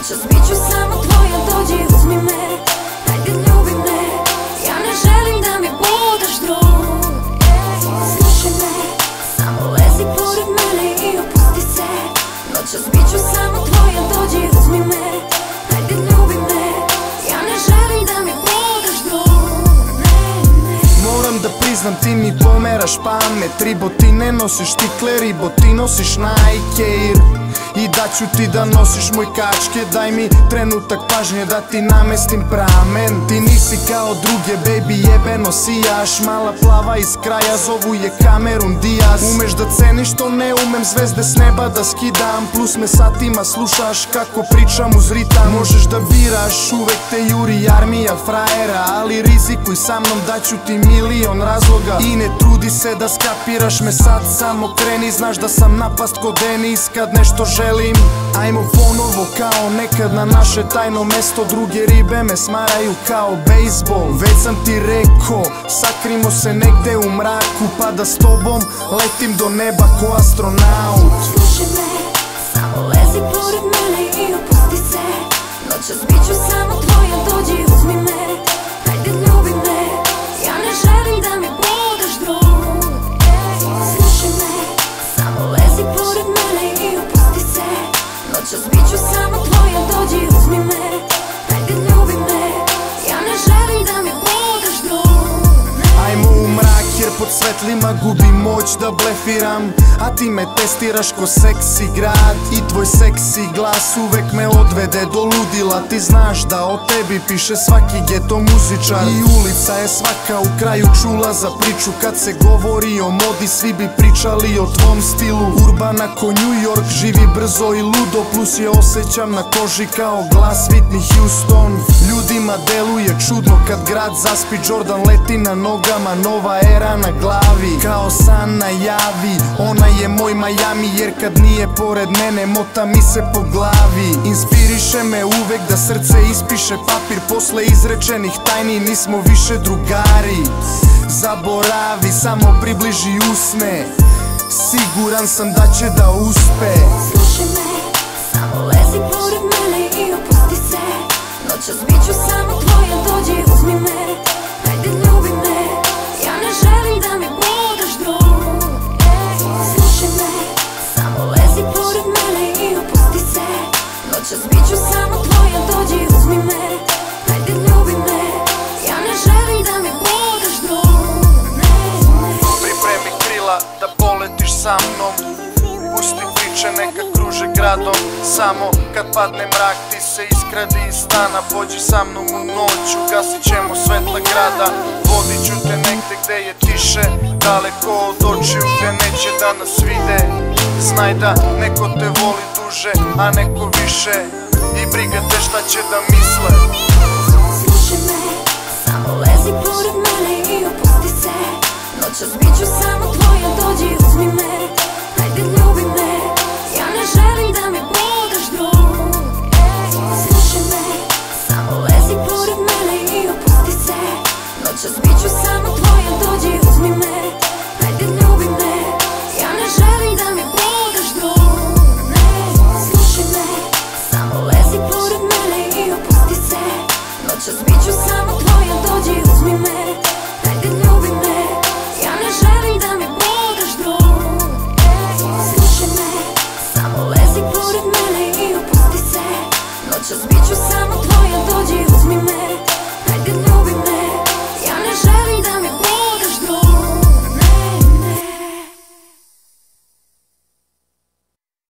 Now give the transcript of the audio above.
Noćas bit ću samo tvoja, dođi uzmi me, ajde ljubi me. Ja ne želim da mi budeš drug. Slušaj me, samo lezi pored mene i opusti se. Noćas bit ću samo tvoja, dođi uzmi me, ajde ljubi me. Ja ne želim da mi budeš drug. Moram da priznam, ti mi pomeraš pamet. Ribo ti ne nosiš tikle, ribo ti nosiš Nike. I daću ti da nosiš moj kačke. Daj mi trenutak pažnje da ti namestim pramen. Ti nisi kao druge, baby, jebeno sijaš. Mala plava iz kraja, zovu je Cameron Diaz. Umeš da ceniš što ne umem, zvezde s neba da skidam. Plus me satima slušaš kako pričam uz ritam. Možeš da biraš, uvek te juri armija frajera. Ali rizikuj sa mnom, daću ti milion razloga. I ne trudi se da skapiraš me sad, samo kreni. Znaš da sam napast ko Denis kad nešto želim. Ajmo ponovo kao nekad na naše tajno mesto. Druge ribe me smaraju kao bejsbol. Već sam ti rekao, sakrimo se negde u mraku, pa da s tobom letim do neba ko astronaut. Slušaj me, samo lezi pored mene i opusti se. Noćas bit ću samo tvoja, dođi uzmi me, ajde ljubi me. Ja ne želim da mi budeš drug. Slušaj me, samo lezi pored mene i opusti se. Noćas bit ću samo tvoja, dođi uzmi me, ajde ljubi me. Ja ne želim da mi budeš drug. Ajmo u mrak jer pod svetlima gubim moć da blefiram. A ti me testiraš ko seksi grad. I tvoj seksi glas uvek me odvede do ludila. Ti znaš da o tebi piše svaki geto muzičar. I ulica je svaka u kraju čula za priču. Kad se govori o modi svi bi pričali o tvom stilu. Urbana ko New York, živi brzo i ludo. Plus je osjećam na koži kao glas Whitney Houston. Ljudima deluje čudno kad grad zaspi. Jordan leti na nogama, nova era na glavi. Kao san najavi, ona je moj Miami. Jer kad nije pored mene mota mi se po glavi. Inspiriše me uvek da srce ispiše papir. Posle izrečenih tajni nismo više drugari. Zaboravi, samo približi usne. Siguran sam da će da uspe. Slušaj me, samo lezi pored mene i opusti se. Noćas bit ću samo tvoja, dođi uzmi me, ajde ljubi me. Ja ne želim da mi budeš drug. Slušaj me, samo lezi pored mene i opusti se. Noćas bit ću samo tvoja, dođi uzmi me, ajde ljubi me. Ja ne želim da mi budeš drug. Pripremi krila da poletiš sa mnom. Pusti priče neka kruže gradom. Samo kad padne mrak ti se iskradi iz stana. Pođi sa mnom u noć, ugasit ćemo svetla grada. Vodit ću te negde gde je tiše, daleko od očiju gde neće da nas vide. Znaj da neko te voli duže, a neko više. I briga te šta će da misle. Slušaj me, samo lezi pored mene i opusti se. Noćas bit ću samo tvoja, dođi uzmi me, ajde ljubi me. Ja ne želim da mi budeš drug. Slušaj me, samo lezi pored mene i opusti se. Noćas bit ću samo tvoja, dođi uzmi me, ajde ljubi me. Ja ne želim da mi budeš drug. Slušaj me, samo lezi pored mene i opusti se. Noćas bit ću samo tvoja, dođi uzmi me, ajde ljubi me. Ja ne želim da mi budeš drug. Slušaj me, samo lezi pored mene i opusti se. Noćas bit ću samo